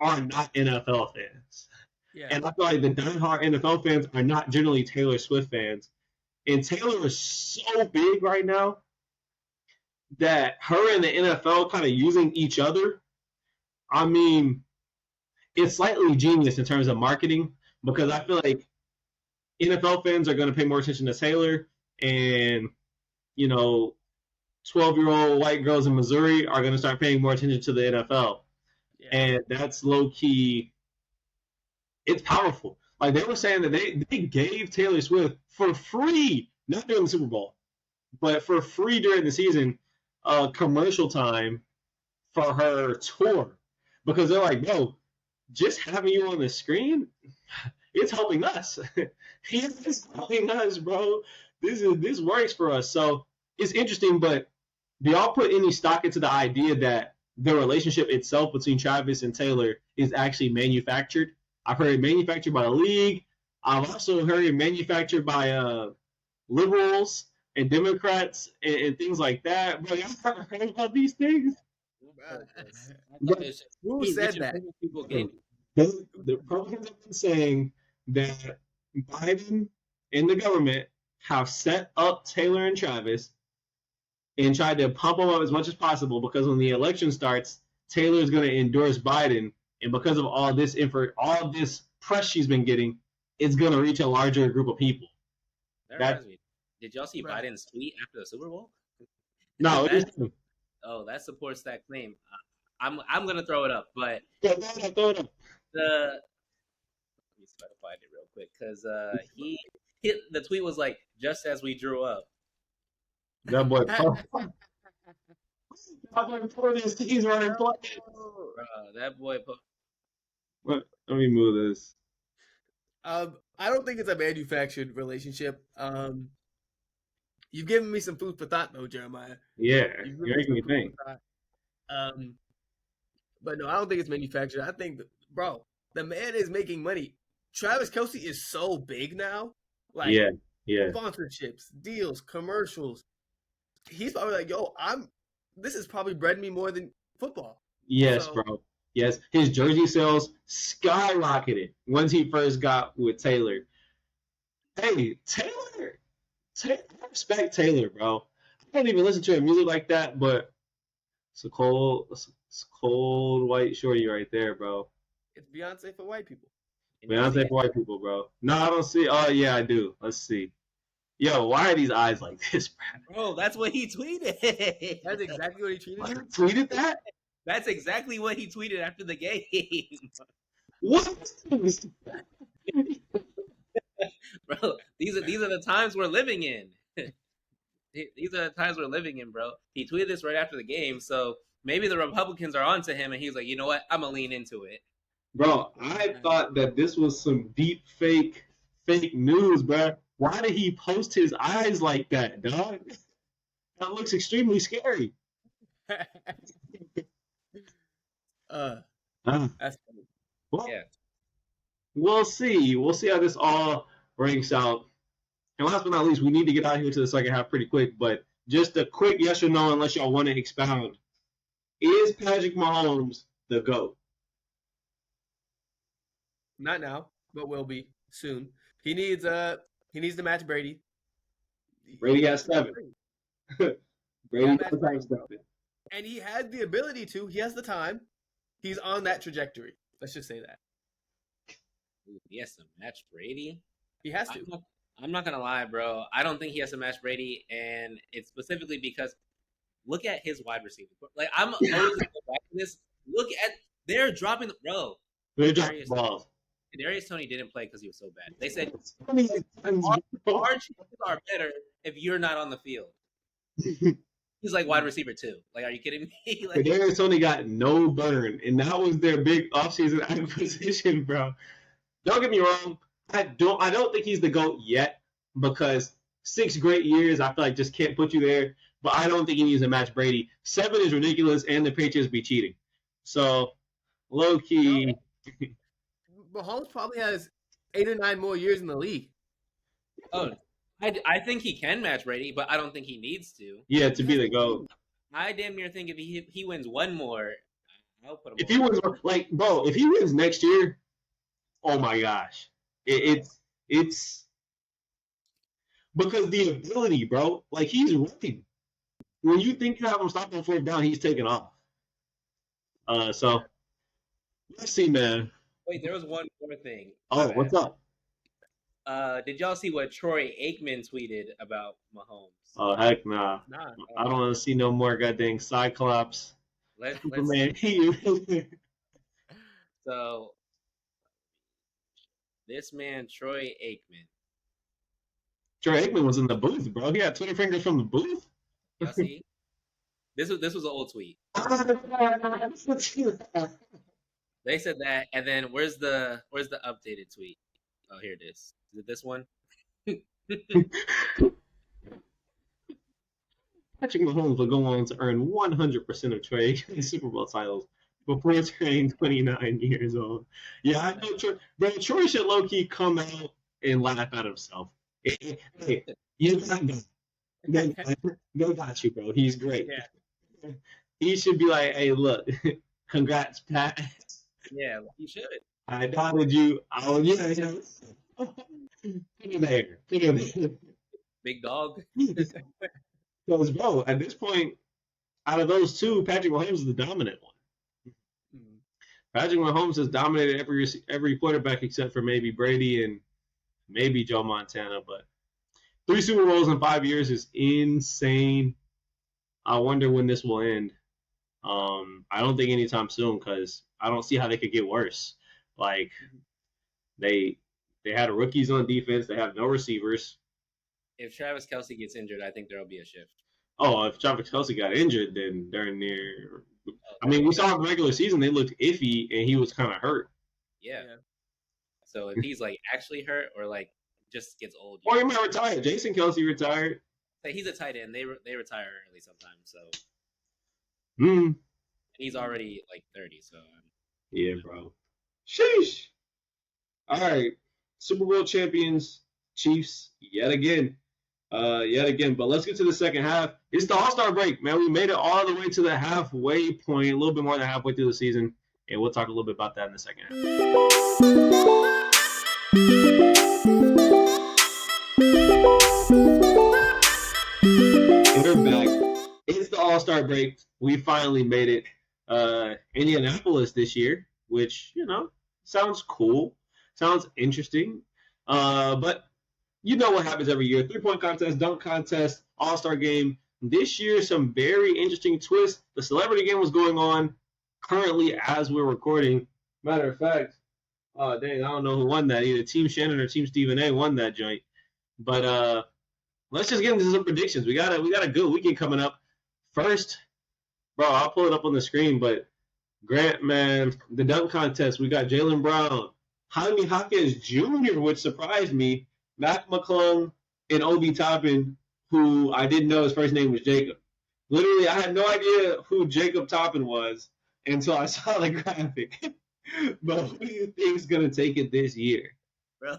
Speaker 2: are not NFL fans.
Speaker 3: Yeah.
Speaker 2: And I feel like the diehard NFL fans are not generally Taylor Swift fans. And Taylor is so big right now that her and the NFL kind of using each other, I mean, it's slightly genius in terms of marketing because I feel like NFL fans are going to pay more attention to Taylor and, 12-year-old white girls in Missouri are going to start paying more attention to the NFL. Yeah. And that's low-key, it's powerful. Like, they were saying that they gave Taylor Swift for free, not during the Super Bowl, but for free during the season, commercial time for her tour. Because they're like, bro, just having you on the screen, it's helping us. It's helping us, bro. This works for us. So it's interesting, but do y'all put any stock into the idea that the relationship itself between Travis and Taylor is actually manufactured? I've heard it manufactured by the league. I've also heard it manufactured by liberals and Democrats and things like that. Bro, y'all ever heard about these things?
Speaker 3: Who said that?
Speaker 2: The Republicans have been saying that Biden and the government have set up Taylor and Travis and tried to pump them up as much as possible because when the election starts, Taylor is going to endorse Biden, and because of all this press she's been getting, it's going to reach a larger group of people.
Speaker 4: That reminds me. Did y'all see Biden's tweet after the Super Bowl?
Speaker 2: No, it is.
Speaker 4: Oh, that supports that claim. I'm gonna throw it up, but
Speaker 2: Throw it up.
Speaker 4: the let me see if I can find it real quick because he hit the tweet was like just as we drew up.
Speaker 2: That boy. He's running play.
Speaker 4: That boy.
Speaker 2: Let me move this.
Speaker 3: I don't think it's a manufactured relationship. You've given me some food for thought, though, Jeremiah.
Speaker 2: Yeah,
Speaker 3: You've
Speaker 2: you're making me
Speaker 3: some food
Speaker 2: think.
Speaker 3: for thought. But no, I don't think it's manufactured. I think, bro, the man is making money. Travis Kelce is so big now. Like,
Speaker 2: Yeah.
Speaker 3: sponsorships, deals, commercials. He's probably like, yo, this has probably bred me more than football.
Speaker 2: Yes,
Speaker 3: So-
Speaker 2: bro. Yes, his jersey sales skyrocketed once he first got with Taylor. Hey, Taylor. I respect Taylor, bro. I don't even listen to his music like that, but it's a cold white shorty right there, bro.
Speaker 3: It's Beyonce for white people.
Speaker 2: Beyonce for white people, bro. No, I don't see. Oh, yeah, I do. Let's see. Yo, why are these eyes like this, bro?
Speaker 4: Bro, that's what he tweeted.
Speaker 3: That's exactly what he tweeted.
Speaker 2: You tweeted that?
Speaker 4: That's exactly what he tweeted after the game.
Speaker 2: What?
Speaker 4: Bro, these are the times we're living in. These are the times we're living in, bro. He tweeted this right after the game, so maybe the Republicans are onto him, and he's like, you know what? I'm gonna lean into it.
Speaker 2: Bro, I thought that this was some deep fake news, bro. Why did he post his eyes like that, dog? That looks extremely scary.
Speaker 3: That's funny.
Speaker 2: Well,
Speaker 4: Yeah.
Speaker 2: we'll see. We'll see how this all ranks out. And last but not least, we need to get out here to the second half pretty quick. But just a quick yes or no, unless y'all want to expound. Is Patrick Mahomes the GOAT?
Speaker 3: Not now, but will be soon. He needs to match Brady.
Speaker 2: Brady has 7. Brady
Speaker 3: Yeah,
Speaker 2: does have 7.
Speaker 3: And he has the ability to. He has the time. He's on that trajectory. Let's just say that.
Speaker 4: Ooh, he has to match Brady.
Speaker 3: He has to.
Speaker 4: I'm not gonna lie, bro. I don't think he has to match Brady, and it's specifically because look at his wide receiver. Like I'm always gonna go back to this. Look at they're dropping the bro.
Speaker 2: They're dropping balls.
Speaker 4: Kadarius Toney didn't play because he was so bad. They said
Speaker 2: Bro.
Speaker 4: our chances are better if you're not on the field. He's like wide receiver too. Like, are you kidding me? Like,
Speaker 2: Kadarius Toney got no burn, and that was their big offseason acquisition, bro. Don't get me wrong. I don't think he's the GOAT yet because 6 great years, I feel like just can't put you there. But I don't think he needs to match Brady. 7 is ridiculous, and the Patriots be cheating. So, low key.
Speaker 3: Mahomes probably has 8 or 9 more years in the league.
Speaker 4: oh, I think he can match Brady, but I don't think he needs to.
Speaker 2: Yeah, to be the GOAT.
Speaker 4: I damn near think if he wins one more, I'll put him.
Speaker 2: If he wins, like, bro, if he wins next year, oh my gosh. It's because the ability, bro, like he's running. When you think you have him stop on 4th down, he's taking off. So let's see, man.
Speaker 4: Wait, there was one more thing.
Speaker 2: Oh, what's up?
Speaker 4: Did y'all see what Troy Aikman tweeted about Mahomes?
Speaker 2: Oh, heck nah.
Speaker 3: Nah.
Speaker 2: I don't want to see no more goddamn Cyclops.
Speaker 4: Let's
Speaker 2: Superman.
Speaker 4: so this man Troy Aikman.
Speaker 2: Troy Aikman was in the booth, bro. He had 20 fingers from the booth.
Speaker 4: Y'all see? This was an old tweet. They said that, and then where's the updated tweet? Oh, here it is. Is it this one?
Speaker 2: Patrick Mahomes will go on to earn 100% of Troy Aikman's Super Bowl titles before turning 29 years old. Yeah, I know Troy. Bro, Troy should low-key come out and laugh at himself. Hey, you got me. They got you, bro. He's great.
Speaker 3: Yeah.
Speaker 2: He should be like, hey, look, congrats, Pat.
Speaker 4: Yeah, you should.
Speaker 2: I doubted you. Oh, yeah. Put him there.
Speaker 4: Big dog.
Speaker 2: Because, bro, at this point, out of those two, Patrick Mahomes is the dominant one. Patrick Mahomes has dominated every quarterback except for maybe Brady and maybe Joe Montana. But 3 Super Bowls in 5 years is insane. I wonder when this will end. I don't think anytime soon because I don't see how they could get worse. Like they had rookies on defense. They have no receivers.
Speaker 4: If Travis Kelce gets injured, I think there will be a shift.
Speaker 2: Oh, if Travis Kelce got injured, then they're near. I mean, we saw in the regular season they looked iffy, and he was kind of hurt.
Speaker 4: Yeah. So if he's like actually hurt or like just gets old,
Speaker 2: Or he might retire. Jason Kelce retired.
Speaker 4: Like he's a tight end. They retire early sometimes. So
Speaker 2: Hmm.
Speaker 4: he's already like 30. So
Speaker 2: Yeah, bro. Sheesh. All right, Super Bowl champions, Chiefs, yet again. But let's get to the second half. It's the All-Star break, man. We made it all the way to the halfway point, a little bit more than halfway through the season, and we'll talk a little bit about that in the second half. And we're back. It's the All-Star break. We finally made it. Indianapolis this year, which, sounds cool. Sounds interesting. But you know what happens every year. 3-point contest, dunk contest, All-Star game. This year, some very interesting twists. The celebrity game was going on currently as we're recording. Matter of fact, I don't know who won that. Either Team Shannon or Team Stephen A won that joint. But let's just get into some predictions. We got a good weekend coming up. First, bro, I'll pull it up on the screen, but Grant, man, the dunk contest, we got Jaylen Brown, Jaime Jaquez Jr., which surprised me, Mac McClung, and Obi Toppin, who I didn't know his first name was Jacob. Literally, I had no idea who Jacob Toppin was until I saw the graphic. But who do you think is going to take it this year?
Speaker 3: Bro.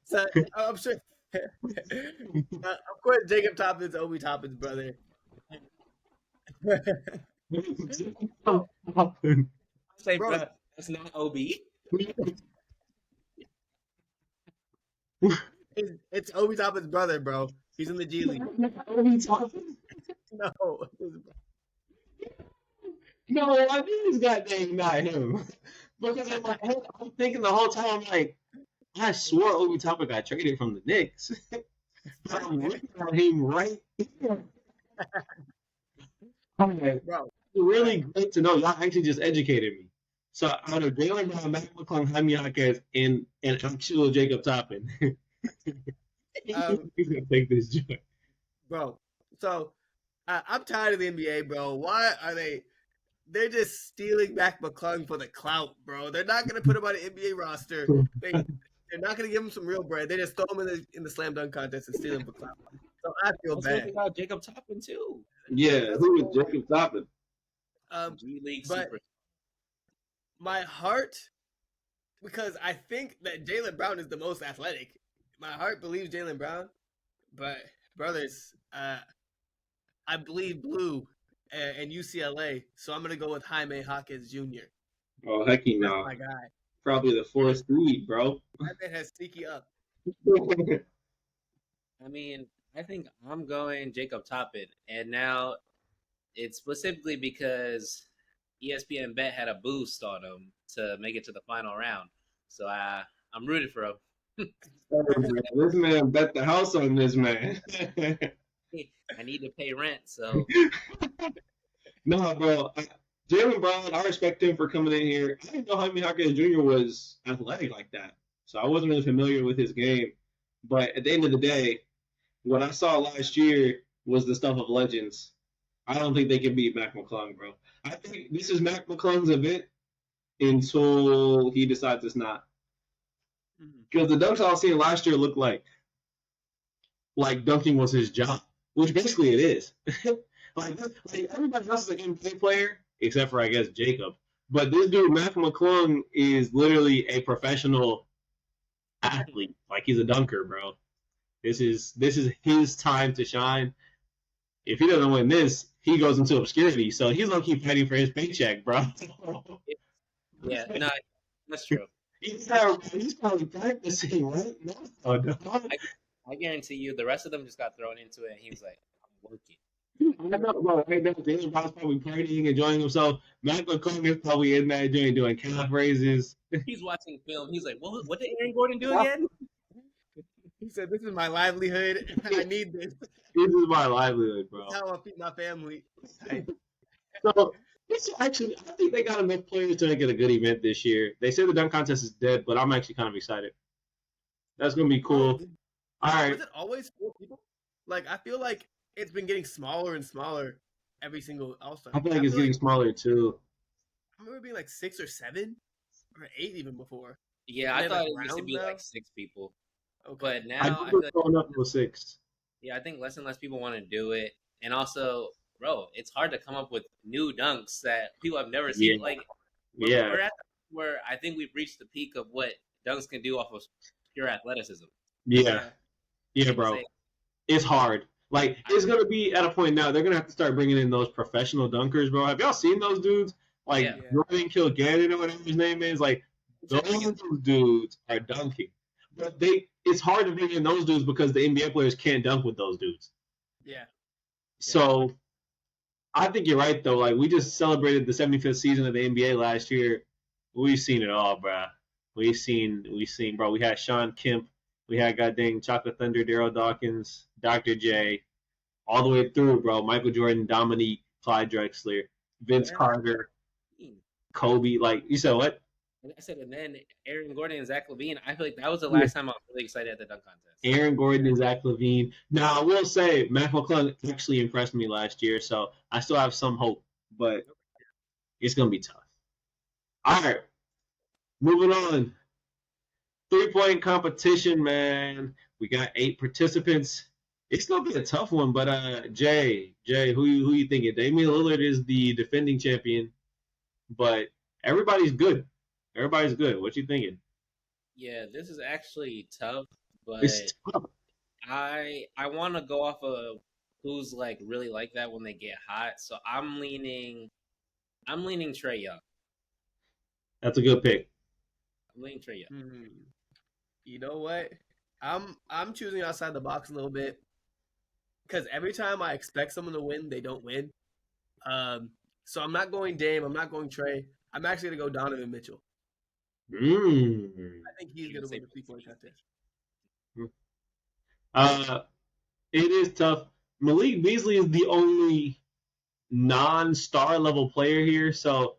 Speaker 3: So, I'm sure. Of course, Jacob Toppin's Obi Toppin's brother.
Speaker 4: say,
Speaker 3: bro,
Speaker 4: that's not Obi.
Speaker 3: It's Obi Toppin's brother, bro. He's in the G League.
Speaker 2: Obi Toppin? No, I knew his goddamn not him. Because in my head, I'm thinking the whole time, like, I swore Obi Toppin got traded from the Knicks. But I'm looking at him right here. Okay.
Speaker 3: Bro.
Speaker 2: Really great to know. Y'all actually just educated me. So out of Jaylen Brown, Mac McClung, Jaime Jaquez, and actual Jacob Toppin. He's gonna take this joint.
Speaker 3: Bro. So I'm tired of the NBA, bro. Why are they're just stealing Mac McClung for the clout, bro. They're not gonna put him on an NBA roster. They're not gonna give him some real bread. They just throw him in the slam dunk contest and steal him for clout. So I feel bad.
Speaker 4: About Jacob Toppin too.
Speaker 2: Yeah, who is Jacob Toppin?
Speaker 4: G League
Speaker 3: but
Speaker 4: super.
Speaker 3: my heart, because I think that Jaylen Brown is the most athletic. My heart believes Jaylen Brown, but brothers, I believe blue and UCLA, so I'm gonna go with Jaime Jaquez Jr.
Speaker 2: Oh, hecky no.
Speaker 3: That's my guy.
Speaker 2: Probably the fourth seed, bro.
Speaker 3: That man has sneaky up.
Speaker 4: I mean, I think I'm going Jacob Toppin, and now it's specifically because ESPN Bet had a boost on him to make it to the final round. So I'm rooting for him.
Speaker 2: This man bet the house on this man.
Speaker 4: I need to pay rent, so.
Speaker 2: No, bro. Jaylen Brown, I respect him for coming in here. I didn't know Jaime Jaquez Jr. was athletic like that, so I wasn't really familiar with his game. But at the end of the day, what I saw last year was the stuff of legends. I don't think they can beat Mac McClung, bro. I think this is Mac McClung's event until he decides it's not. Because the dunks I was seeing last year looked like dunking was his job, which basically it is. like everybody else is an NBA player, except for, I guess, Jacob. But this dude, Mac McClung, is literally a professional athlete. Like, he's a dunker, bro. This is his time to shine. If he doesn't win this, he goes into obscurity. So he's gonna keep fighting for his paycheck, bro.
Speaker 4: Yeah, no, that's true.
Speaker 2: He's probably practicing, right? No.
Speaker 4: I guarantee you, the rest of them just got thrown into it, and he was like, "I'm working."
Speaker 2: I know, bro. Right now, Jaylen Brown's probably partying, enjoying himself. Mac McClung is probably in that joint doing calf raises.
Speaker 4: He's watching film. He's like, "What did Aaron Gordon do again?"
Speaker 3: He said, "This is my livelihood. I need this.
Speaker 2: This is my livelihood, bro.
Speaker 3: That's how I feed my family."
Speaker 2: So it's actually, I think they got enough players to make it a good event this year. They say the dunk contest is dead, but I'm actually kind of excited. That's gonna be cool.
Speaker 3: Bro,
Speaker 2: All right.
Speaker 3: was it always 4 people? Like, I feel like it's been getting smaller and smaller every single All-Star.
Speaker 2: I feel like it's getting smaller too.
Speaker 3: I remember being like 6 or 7 or 8 even before.
Speaker 4: Yeah,
Speaker 3: And
Speaker 4: I
Speaker 3: then,
Speaker 4: thought
Speaker 3: like,
Speaker 4: it used to be
Speaker 3: rounds
Speaker 4: like
Speaker 3: now?
Speaker 4: 6 people,
Speaker 3: Okay.
Speaker 4: but now
Speaker 2: I
Speaker 4: I
Speaker 2: think
Speaker 4: feel
Speaker 2: we're
Speaker 4: like,
Speaker 2: going up to 6.
Speaker 4: yeah, I think less and less people want to do it, and also, bro, it's hard to come up with new dunks that people have never seen.
Speaker 2: Yeah.
Speaker 4: Like,
Speaker 2: Yeah.
Speaker 4: we're at where I think we've reached the peak of what dunks can do off of pure athleticism.
Speaker 2: Yeah. Yeah, bro.
Speaker 4: Like,
Speaker 2: It's hard. Like, it's going to be at a point now, they're going to have to start bringing in those professional dunkers, bro. Have y'all seen those dudes? Like,
Speaker 4: Yeah.
Speaker 2: Jordan Kilgannon or whatever his name is. Like, those dudes are dunking. But it's hard to bring in those dudes because the NBA players can't dunk with those dudes.
Speaker 3: Yeah.
Speaker 2: So, I think you're right, though. Like, we just celebrated the 75th season of the NBA last year. We've seen it all, bro. We've seen, bro. We had Sean Kemp. We had goddamn Chocolate Thunder, Daryl Dawkins, Dr. J, all the way through, bro. Michael Jordan, Dominique, Clyde Drexler, Vince Carter, Kobe. Like, you said what?
Speaker 4: Like I said, and then Aaron Gordon and Zach LaVine. I feel like that was the last time I was really excited at the dunk contest.
Speaker 2: Aaron Gordon and Zach LaVine. Now, I will say, Mac McClung actually impressed me last year, so I still have some hope, but it's going to be tough. All right. Moving on. 3-point competition, man. We got 8 participants. It's gonna be a tough one, but Jay, who you thinking? Damian Lillard is the defending champion, but everybody's good. Everybody's good. What you thinking?
Speaker 4: Yeah, this is actually tough, but
Speaker 2: It's tough.
Speaker 4: I want to go off of who's like really like that when they get hot. So I'm leaning Trey Young.
Speaker 2: That's a good pick.
Speaker 4: I'm leaning Trey Young.
Speaker 3: Hmm. You know what? I'm choosing outside the box a little bit because every time I expect someone to win, they don't win. So I'm not going Dame. I'm not going Trey. I'm actually gonna go Donovan Mitchell. I think he's gonna win the 3-point contest.
Speaker 2: It is tough. Malik Beasley is the only non-star level player here, so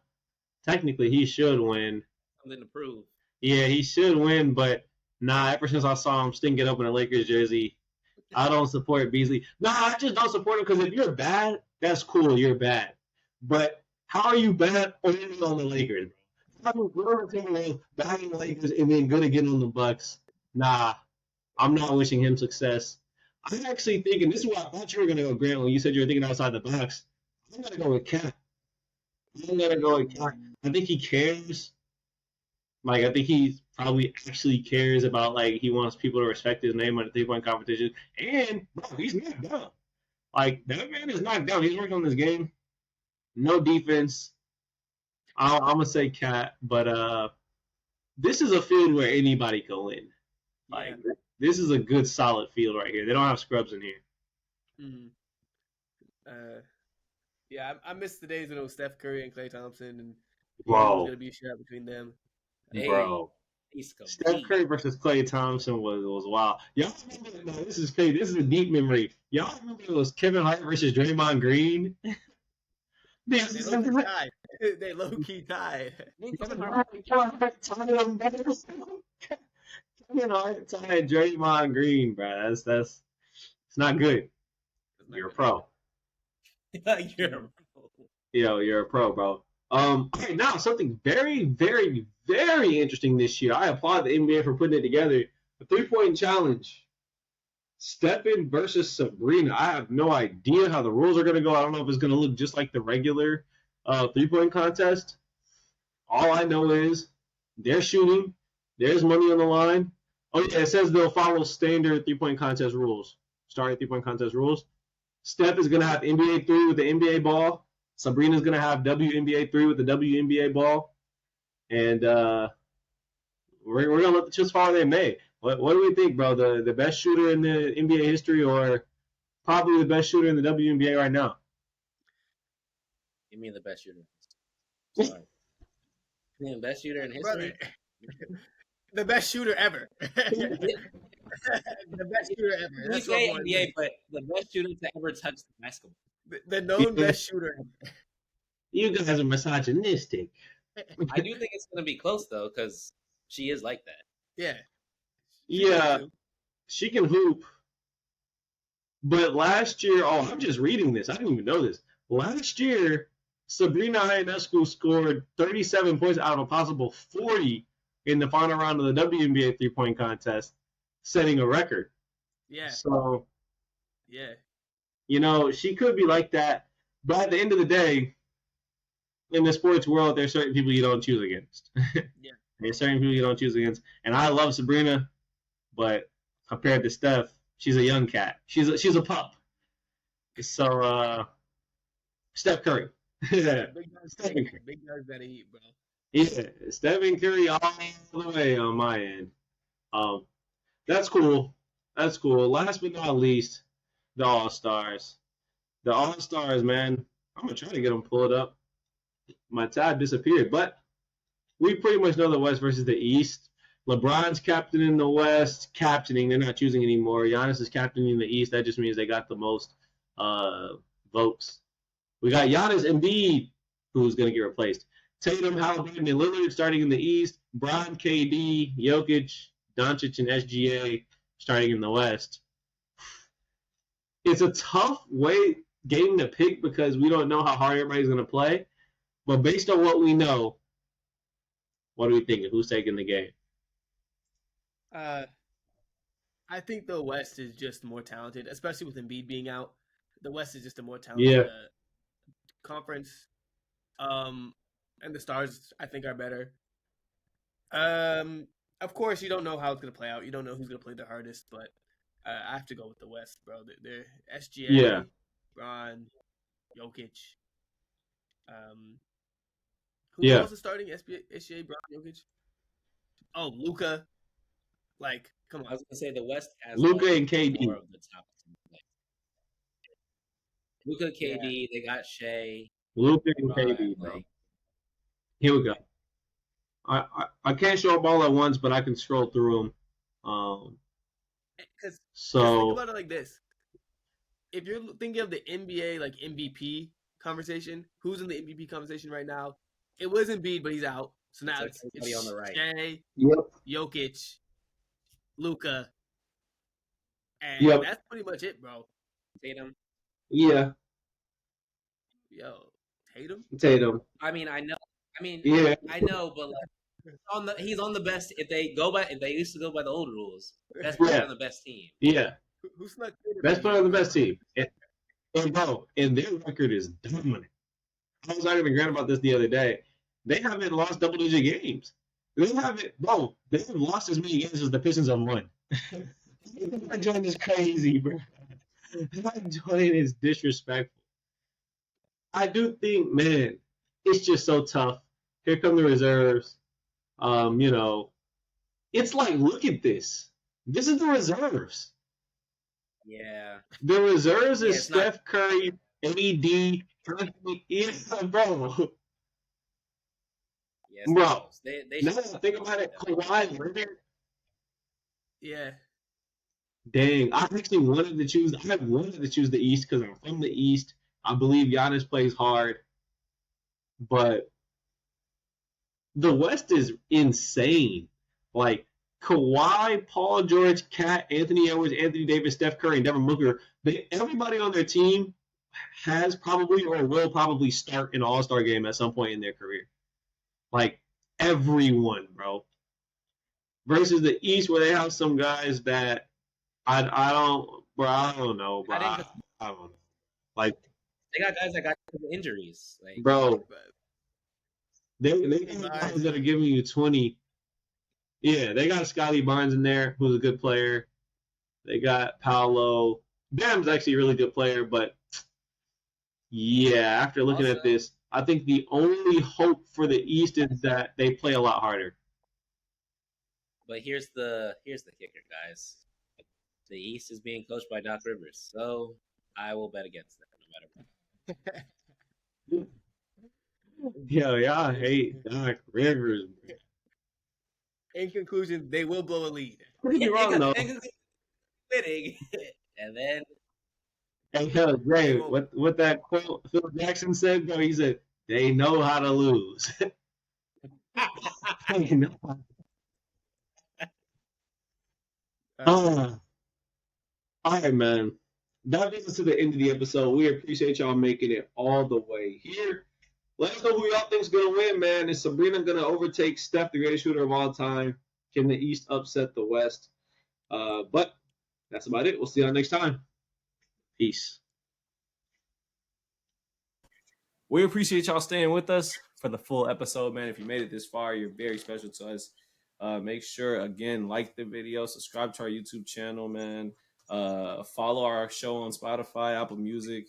Speaker 2: technically he should win.
Speaker 4: Something to prove.
Speaker 2: Yeah, he should win, but nah, ever since I saw him stinking up in a Lakers jersey, I don't support Beasley. Nah, I just don't support him because if you're bad, that's cool, you're bad. But how are you bad only on the Lakers, bro? Bad on the Lakers and then good again on the Bucks. Nah, I'm not wishing him success. I'm actually thinking, this is what I thought you were going to go, Grant, when you said you were thinking outside the box. I'm going to go with Cat. I think he cares. Like, I think he probably actually cares about, like, he wants people to respect his name on the 3-point competition. And, bro, he's not down. Like, that man is not down. He's working on this game. No defense. I'm going to say Cat, but this is a field where anybody can win. Like, this is a good, solid field right here. They don't have scrubs in here.
Speaker 3: Yeah, I miss the days when it was Steph Curry and Klay Thompson, and it
Speaker 2: Bro.
Speaker 3: was gonna be a shot between them.
Speaker 2: Bro. Steph Curry versus Klay Thompson was wild. Y'all remember? No, this is crazy. This is a deep memory. Y'all remember it was Kevin Hart versus Draymond Green?
Speaker 3: They low key tied.
Speaker 2: Kevin Hart tied Draymond Green, bro. That's it's not good. You're a pro. You're a pro, bro. Okay, now something very, very, very interesting this year. I applaud the NBA for putting it together. The 3-point challenge. Stephen versus Sabrina. I have no idea how the rules are going to go. I don't know if it's going to look just like the regular 3-point contest. All I know is they're shooting. There's money on the line. Oh, yeah, it says they'll follow standard 3-point contest rules. Starting 3-point contest rules. Steph is going to have NBA 3 with the NBA ball. Sabrina's going to have WNBA 3 with the WNBA ball. And we're going to let the chips fall where they may. What do we think, bro? The best shooter in the NBA history or probably the best shooter in the WNBA right now?
Speaker 4: Give me the best shooter. Sorry. Give me the best shooter in history.
Speaker 3: The best shooter ever. The best shooter ever.
Speaker 4: We
Speaker 3: That's what
Speaker 4: say
Speaker 3: I'm going
Speaker 4: NBA, but the best shooter to ever touch the basketball.
Speaker 3: the known best shooter ever.
Speaker 2: You guys are misogynistic.
Speaker 4: I do think it's going to be close, though, because she is like that.
Speaker 3: Yeah.
Speaker 2: Yeah, she can hoop. But last year, I'm just reading this. I didn't even know this. Last year, Sabrina Ionescu scored 37 points out of a possible 40 in the final round of the WNBA three-point contest, setting a record.
Speaker 3: Yeah.
Speaker 2: So,
Speaker 3: Yeah.
Speaker 2: She could be like that. But at the end of the day, in the sports world, there's certain people you don't choose against.
Speaker 3: Yeah.
Speaker 2: There's certain people you don't choose against. And I love Sabrina, but compared to Steph, she's a young cat. She's a pup. So, Steph Curry.
Speaker 3: Big guys gotta eat, bro.
Speaker 2: Yeah, Stephen Curry all the way on my end. That's cool. That's cool. Last but not least, the All-Stars. The All-Stars, man. I'm going to try to get them pulled up. My tab disappeared, but we pretty much know the West versus the East. LeBron's captaining the West. Captaining. They're not choosing anymore. Giannis is captaining the East. That just means they got the most votes. We got Giannis Embiid, who's going to get replaced. Tatum, Halliburton, and Lillard starting in the East. Bron, KD, Jokic, Doncic, and SGA starting in the West. It's a tough game to pick because we don't know how hard everybody's going to play. But based on what we know, what are we thinking? Who's taking the game?
Speaker 3: I think the West is just more talented, especially with Embiid being out. The West is just a more talented conference. And the Stars, I think, are better. Of course, you don't know how it's going to play out. You don't know who's going to play the hardest, but I have to go with the West, bro. They're SGA, Bron, Jokic. Who else is starting? SGA, Bron, Jokic? Oh, Luka. Like, come on.
Speaker 4: I was going to say the West has
Speaker 2: Luka and KD.
Speaker 4: more of the top two. Luka, KD, they got Shea.
Speaker 2: Luka and KD, bro. Here we go. I can't show up all at once, but I can scroll through them.
Speaker 3: Because
Speaker 2: so
Speaker 3: think about it like this: if you're thinking of the NBA like MVP conversation, who's in the MVP conversation right now? It was Embiid, but he's out. So now it's
Speaker 4: on the right.
Speaker 3: Shea, Jokic, Luka, and that's pretty much it, bro.
Speaker 4: Tatum.
Speaker 2: Yeah.
Speaker 3: Yo,
Speaker 2: Tatum.
Speaker 4: I mean, I know.
Speaker 2: Yeah.
Speaker 4: I know, but like, he's on the best. If they used to go by the old rules, best player on the best team.
Speaker 2: Yeah.
Speaker 3: Who's not
Speaker 2: best player on the best team? And bro, and their record is dominant. I was arguing with Grant about this the other day. They haven't lost double-digit games. They've lost as many games as the Pistons have won. That joint is crazy, bro. That joint is disrespectful. I do think, man, it's just so tough. Here come the reserves. It's like, look at this. This is the reserves.
Speaker 4: Yeah.
Speaker 2: The reserves is Steph Curry, AD, bro.
Speaker 4: Yes,
Speaker 2: bro.
Speaker 4: They
Speaker 2: now think about it. Kawhi Leonard.
Speaker 3: Yeah.
Speaker 2: Dang, I actually wanted to choose. I wanted to choose the East because I'm from the East. I believe Giannis plays hard, but the West is insane. Like Kawhi, Paul George, Kat, Anthony Edwards, Anthony Davis, Steph Curry, and Devin Booker. Everybody on their team has probably or will probably start an All-Star game at some point in their career. Like everyone, bro. Versus the East, where they have some guys that I don't know, bro. I don't know. Like
Speaker 4: they got guys that got injuries, like
Speaker 2: bro. They got guys that are giving you 20. Yeah, they got Scotty Barnes in there, who's a good player. They got Paolo. Bam's actually a really good player, but yeah, after looking at this, I think the only hope for the East is that they play a lot harder.
Speaker 4: But here's the kicker, guys. The East is being coached by Doc Rivers, so I will bet against that no matter what.
Speaker 2: Yo, y'all hate Doc Rivers.
Speaker 3: In conclusion, they will blow a lead.
Speaker 2: Could be wrong though.
Speaker 4: winning, and then
Speaker 2: Hey, hell, Jay,
Speaker 3: They won't.
Speaker 2: what that quote Phil Jackson said, bro? He said, "They know how to lose." They know. Ah, all right, man. That brings us to the end of the episode. We appreciate y'all making it all the way here. Let us know who y'all think's gonna win, man. Is Sabrina gonna overtake Steph, the greatest shooter of all time? Can the East upset the West? But that's about it. We'll see y'all next time. Peace.
Speaker 5: We appreciate y'all staying with us for the full episode, man. If you made it this far, you're very special to us. Make sure, again, like the video, subscribe to our YouTube channel, man. Follow our show on Spotify, Apple Music,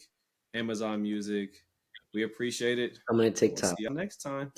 Speaker 5: Amazon Music. We appreciate it.
Speaker 4: I'm gonna
Speaker 5: We'll
Speaker 4: TikTok.
Speaker 5: see y'all next time.